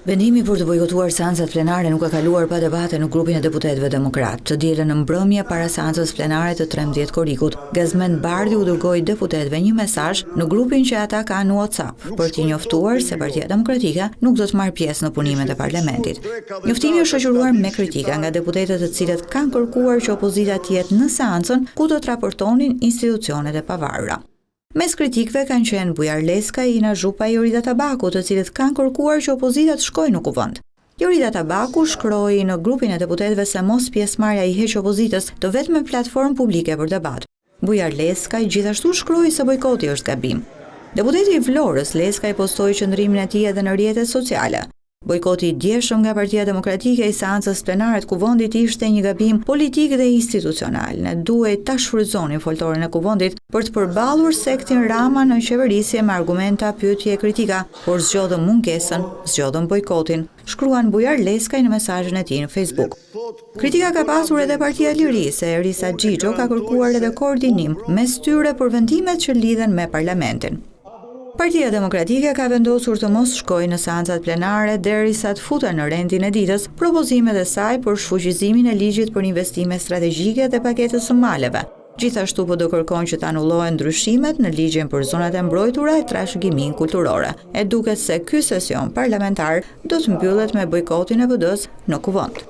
Vendimi për të bojkotuar seancat plenare nuk ka kaluar pa debate në grupin e deputetëve demokrat. Të dielën në mbrëmje para seancës plenare të 13 korrikut, Gazmend Bardhi u dërgoi deputetëve një mesazh në grupin që ata kanë në WhatsApp për t'i njoftuar se Partia Demokratike nuk do të marrë pjesë në punimet e parlamentit. Njoftimi është shoqëruar me kritika nga deputetët të cilët kanë kërkuar që opozita të jetë në seancën ku do të raportonin institucionet e pavarura. Mes kritikëve kanë qenë Bujar Leskaj, Ina Zhupa e Jorida Tabaku, të cilët kanë kërkuar që opozita të shkojë në kuvend. Jorida Tabaku shkroi në grupin e deputetëve se mos pjesëmarrja i heq opozitës të vetme platformë publike për debat. Bujar Leskaj gjithashtu shkroi se bojkoti është gabim. Deputeti i Vlorës, Leskaj, postoi qëndrimin e tij edhe në rrjetet sociale. Bojkoti i djeshëm nga Partia Demokratike i seancës plenare të kuvendit ishte një gabim politik dhe institucional. Ne duhet ta shfrytëzonim foltorin e kuvendit për të përballur sektin Rama në qeverisje me argumenta, pyetje e kritika, por zgjodhëm mungesën, zgjodhëm bojkotin, shkruan Bujar Leskaj në mesazhin e tij në Facebook. Kritika ka pasur edhe Partia e Lirisë, se Erisa Xhixho ka kërkuar edhe koordinim mes tyre për vendimet që lidhen me parlamentin. Partia Demokratike ka vendosur të mos shkojë në seancat plenare derisa të futen në rendin e ditës propozimet e saj për shfuqizimin e ligjit për investime strategjike dhe paketës së maleve. Gjithashtu po do kërkojnë që të anullohen ndryshimet në ligjin për zonat e mbrojtura e trashëgiminë kulturore. E duket se ky sesion parlamentar do të mbyllet me bojkotin e PD-s në kuvend.